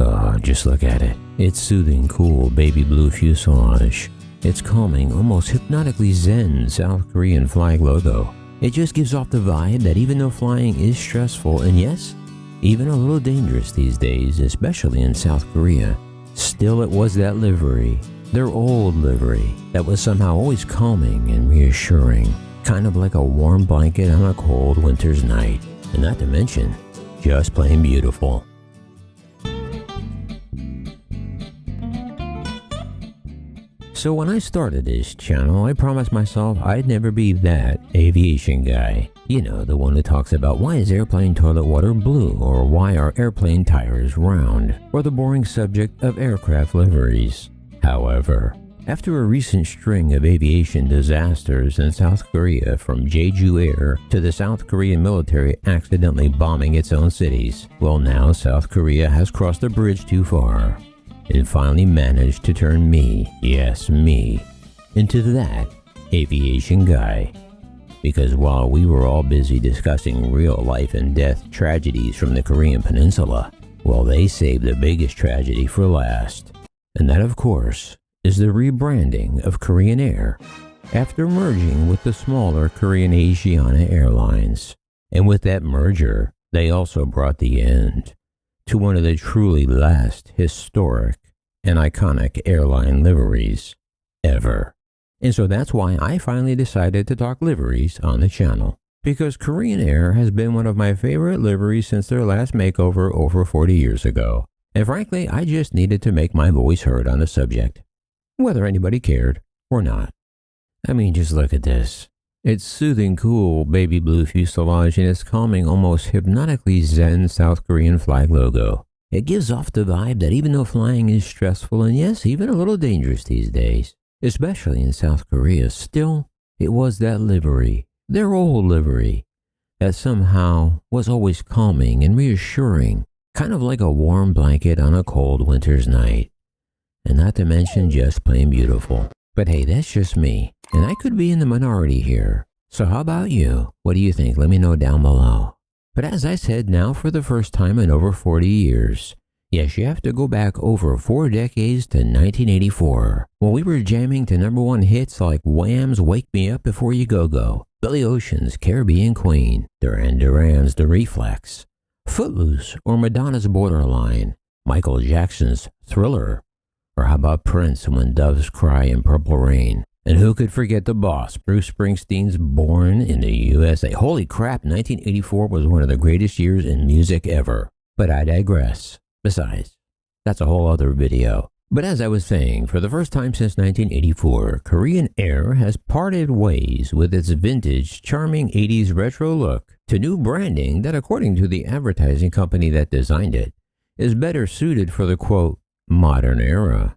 Oh, just look at it. It's soothing, cool baby blue fuselage. Its calming, almost hypnotically zen South Korean flag logo. It just gives off the vibe that even though flying is stressful and yes, even a little dangerous these days, especially in South Korea, still it was that livery, their old livery, that was somehow always calming and reassuring, kind of like a warm blanket on a cold winter's night, and not to mention, just plain beautiful. So when I started this channel, I promised myself I'd never be that aviation guy. You know, the one who talks about why is airplane toilet water blue, or why are airplane tires round, or the boring subject of aircraft liveries. However, after a recent string of aviation disasters in South Korea, from Jeju Air to the South Korean military accidentally bombing its own cities, well, now South Korea has crossed the bridge too far and finally managed to turn me, yes me, into that aviation guy. Because while we were all busy discussing real life and death tragedies from the Korean Peninsula, well, they saved the biggest tragedy for last. And that, of course, is the rebranding of Korean Air after merging with the smaller Korean Asiana Airlines. And with that merger, they also brought the end to one of the truly last historic and iconic airline liveries ever. And so that's why I finally decided to talk liveries on the channel. Because Korean Air has been one of my favorite liveries since their last makeover over 40 years ago. And frankly, I just needed to make my voice heard on the subject, whether anybody cared or not. I mean, just look at this. It's soothing, cool baby blue fuselage and its calming, almost hypnotically zen South Korean flag logo. It gives off the vibe that even though flying is stressful and yes, even a little dangerous these days, especially in South Korea, still, it was that livery, their old livery, that somehow was always calming and reassuring, kind of like a warm blanket on a cold winter's night. And not to mention just plain beautiful. But hey, that's just me, and I could be in the minority here. So how about you? What do you think? Let me know down below. But as I said, now for the first time in over 40 years, yes, you have to go back over 4 decades to 1984, when we were jamming to #1 hits like Wham's Wake Me Up Before You Go Go, Billy Ocean's Caribbean Queen, Duran Duran's The Reflex, Footloose or Madonna's Borderline, Michael Jackson's Thriller, or how about Prince, When Doves Cry in Purple Rain? And who could forget the boss, Bruce Springsteen's Born in the USA? Holy crap, 1984 was one of the greatest years in music ever. But I digress. Besides, that's a whole other video. But as I was saying, for the first time since 1984, Korean Air has parted ways with its vintage, charming 80s retro look to new branding that, according to the advertising company that designed it, is better suited for the, quote, modern era.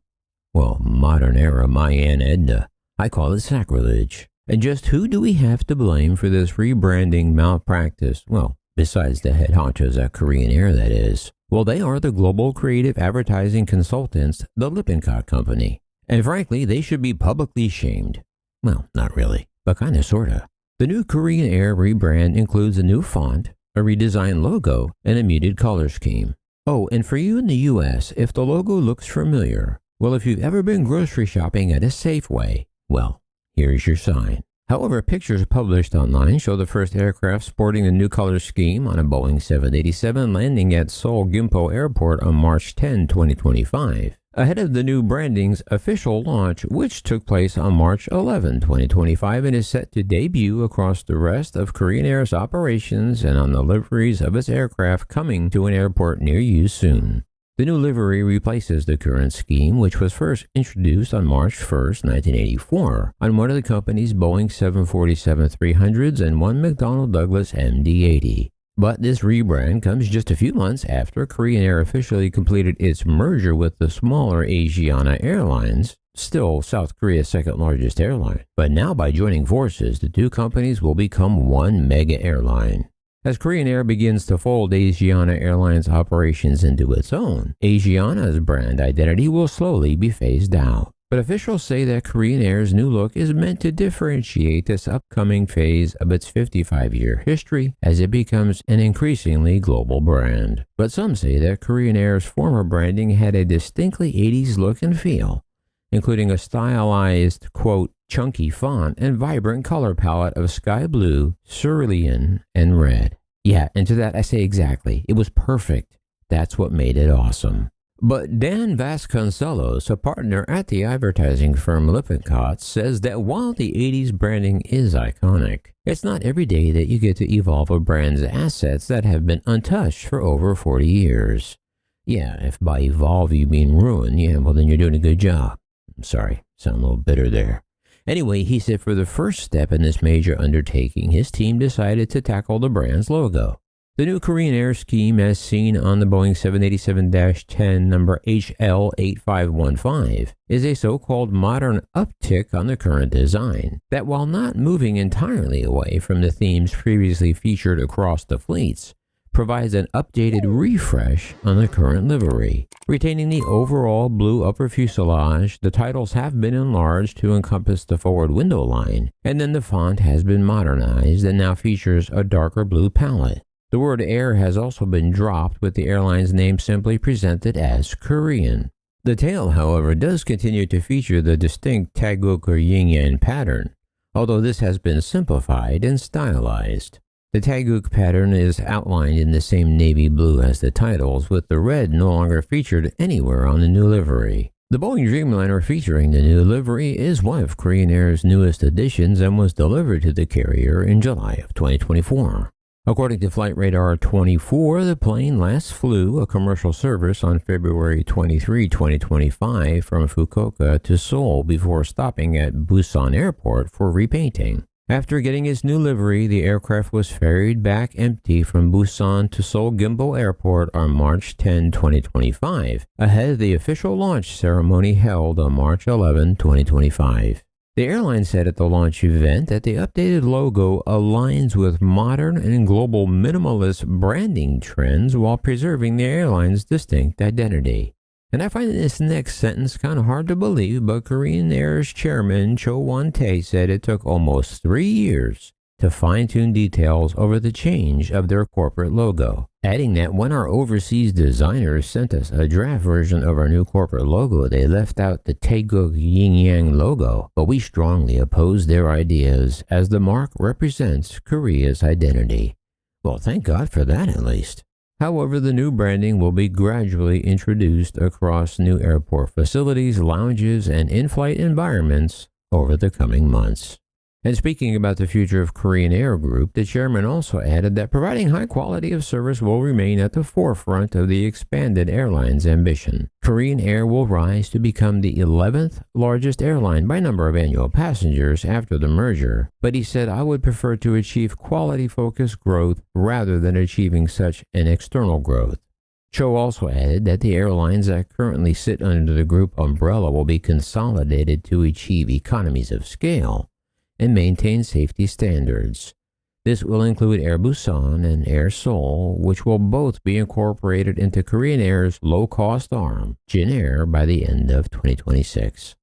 Well, modern era, my Aunt Edna. I call it sacrilege. And just who do we have to blame for this rebranding malpractice? Well, besides the head honchos at Korean Air, that is. Well, they are the global creative advertising consultants, the Lippincott Company. And frankly, they should be publicly shamed. Well, not really, but kinda sorta. The new Korean Air rebrand includes a new font, a redesigned logo, and a muted color scheme. Oh, and for you in the US, if the logo looks familiar, well, if you've ever been grocery shopping at a Safeway, well, here's your sign. However, pictures published online show the first aircraft sporting the new color scheme on a Boeing 787 landing at Seoul Gimpo Airport on March 10, 2025, ahead of the new branding's official launch, which took place on March 11, 2025, and is set to debut across the rest of Korean Air's operations and on the liveries of its aircraft coming to an airport near you soon. The new livery replaces the current scheme, which was first introduced on March 1, 1984, on one of the company's Boeing 747-300s and one McDonnell Douglas MD-80. But this rebrand comes just a few months after Korean Air officially completed its merger with the smaller Asiana Airlines, still South Korea's second largest airline. But now by joining forces, the two companies will become one mega airline. As Korean Air begins to fold Asiana Airlines operations into its own, Asiana's brand identity will slowly be phased out. But officials say that Korean Air's new look is meant to differentiate this upcoming phase of its 55-year history as it becomes an increasingly global brand. But some say that Korean Air's former branding had a distinctly 80s look and feel, including a stylized, quote, chunky font and vibrant color palette of sky blue, cerulean, and red. Yeah, and to that I say exactly. It was perfect. That's what made it awesome. But Dan Vasconcelos, a partner at the advertising firm Lippincott, says that while the 80s branding is iconic, it's not every day that you get to evolve a brand's assets that have been untouched for over 40 years. Yeah, if by evolve you mean ruin, yeah, well then you're doing a good job. I'm sorry, sound a little bitter there. Anyway, he said for the first step in this major undertaking, his team decided to tackle the brand's logo. The new Korean Air scheme, as seen on the Boeing 787-10 number HL8515, is a so-called modern uptick on the current design that, while not moving entirely away from the themes previously featured across the fleets, provides an updated refresh on the current livery. Retaining the overall blue upper fuselage, the titles have been enlarged to encompass the forward window line, and then the font has been modernized and now features a darker blue palette. The word Air has also been dropped, with the airline's name simply presented as Korean. The tail, however, does continue to feature the distinct Taeguk or yin-yang pattern, although this has been simplified and stylized. The Taeguk pattern is outlined in the same navy blue as the titles, with the red no longer featured anywhere on the new livery. The Boeing Dreamliner featuring the new livery is one of Korean Air's newest additions and was delivered to the carrier in July of 2024. According to Flight Radar 24, the plane last flew a commercial service on February 23, 2025 from Fukuoka to Seoul before stopping at Busan Airport for repainting. After getting its new livery, the aircraft was ferried back empty from Busan to Seoul Gimpo Airport on March 10, 2025, ahead of the official launch ceremony held on March 11, 2025. The airline said at the launch event that the updated logo aligns with modern and global minimalist branding trends while preserving the airline's distinct identity. And I find this next sentence kind of hard to believe, but Korean Air's chairman Cho Won-tae said it took almost 3 years to fine-tune details over the change of their corporate logo, adding that when our overseas designers sent us a draft version of our new corporate logo, they left out the Taeguk yin-yang logo, but we strongly oppose their ideas as the mark represents Korea's identity. Well, thank God for that at least. However, the new branding will be gradually introduced across new airport facilities, lounges, and in-flight environments over the coming months. And speaking about the future of Korean Air Group, the chairman also added that providing high quality of service will remain at the forefront of the expanded airline's ambition. Korean Air will rise to become the 11th largest airline by number of annual passengers after the merger, but he said, "I would prefer to achieve quality-focused growth rather than achieving such an external growth." Cho also added that the airlines that currently sit under the group umbrella will be consolidated to achieve economies of scale and maintain safety standards. This will include Air Busan and Air Seoul, which will both be incorporated into Korean Air's low-cost arm, Jin Air, by the end of 2026.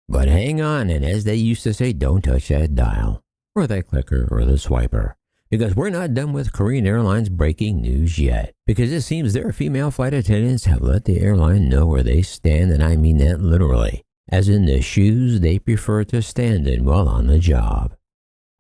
But hang on, and as they used to say, don't touch that dial, or that clicker, or the swiper, because we're not done with Korean Airlines breaking news yet, because it seems their female flight attendants have let the airline know where they stand, and I mean that literally, as in the shoes they prefer to stand in while on the job.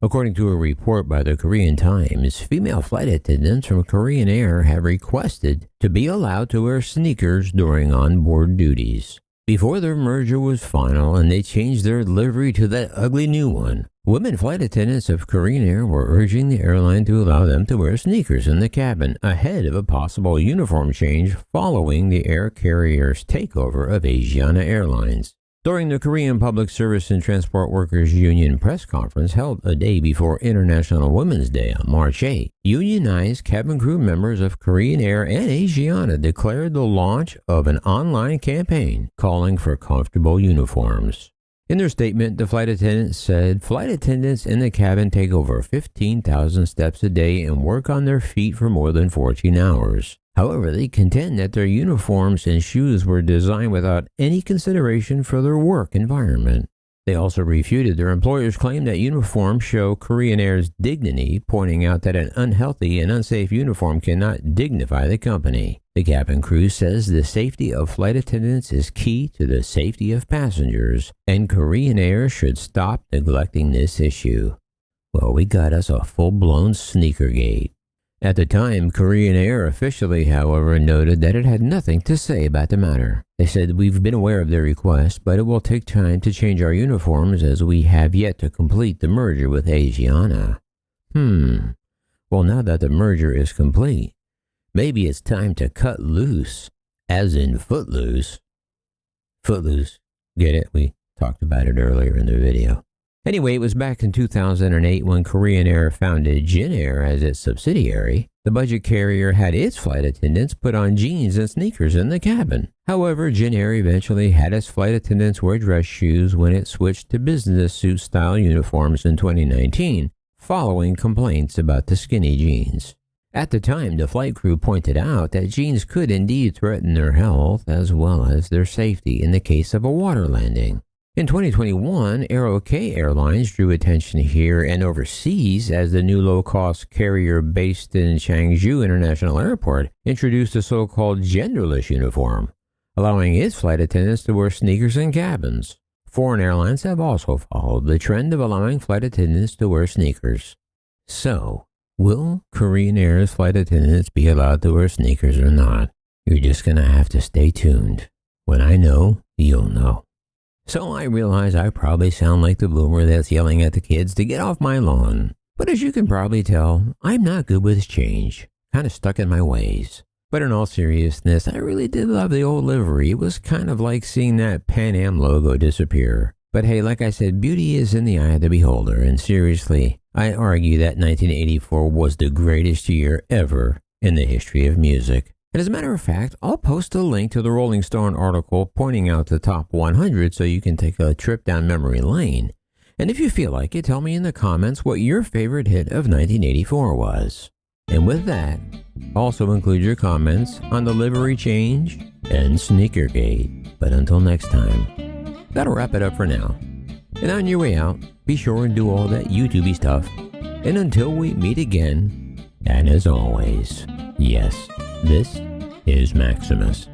According to a report by the Korean Times, female flight attendants from Korean Air have requested to be allowed to wear sneakers during onboard duties. Before their merger was final and they changed their livery to that ugly new one, women flight attendants of Korean Air were urging the airline to allow them to wear sneakers in the cabin ahead of a possible uniform change following the air carrier's takeover of Asiana Airlines. During the Korean Public Service and Transport Workers Union press conference held a day before International Women's Day on March 8, unionized cabin crew members of Korean Air and Asiana declared the launch of an online campaign calling for comfortable uniforms. In their statement, the flight attendants said flight attendants in the cabin take over 15,000 steps a day and work on their feet for more than 14 hours. However, they contend that their uniforms and shoes were designed without any consideration for their work environment. They also refuted their employer's claim that uniforms show Korean Air's dignity, pointing out that an unhealthy and unsafe uniform cannot dignify the company. The cabin crew says the safety of flight attendants is key to the safety of passengers, and Korean Air should stop neglecting this issue. Well, we got us a full-blown sneakergate. At the time, Korean Air officially, however, noted that it had nothing to say about the matter. They said, "We've been aware of their request, but it will take time to change our uniforms as we have yet to complete the merger with Aviation." Well, now that the merger is complete, maybe it's time to cut loose, as in footloose. Footloose, get it? We talked about it earlier in the video. Anyway, it was back in 2008 when Korean Air founded Jin Air as its subsidiary. The budget carrier had its flight attendants put on jeans and sneakers in the cabin. However, Jin Air eventually had its flight attendants wear dress shoes when it switched to business suit style uniforms in 2019, following complaints about the skinny jeans. At the time, the flight crew pointed out that jeans could indeed threaten their health as well as their safety in the case of a water landing. In 2021, AeroK Airlines drew attention here and overseas as the new low-cost carrier based in Changzhou International Airport introduced a so-called genderless uniform, allowing its flight attendants to wear sneakers in cabins. Foreign airlines have also followed the trend of allowing flight attendants to wear sneakers. So, will Korean Air's flight attendants be allowed to wear sneakers or not? You're just going to have to stay tuned. When I know, you'll know. So I realize I probably sound like the boomer that's yelling at the kids to get off my lawn. But as you can probably tell, I'm not good with change, kind of stuck in my ways. But in all seriousness, I really did love the old livery. It was kind of like seeing that Pan Am logo disappear. But hey, like I said, beauty is in the eye of the beholder, and seriously, I argue that 1984 was the greatest year ever in the history of music. And as a matter of fact, I'll post a link to the Rolling Stone article pointing out the top 100 so you can take a trip down memory lane. And if you feel like it, tell me in the comments what your favorite hit of 1984 was. And with that, also include your comments on the livery change and Sneakergate. But until next time, that'll wrap it up for now. And on your way out, be sure and do all that YouTubey stuff. And until we meet again, and as always, yes, this is Maximus.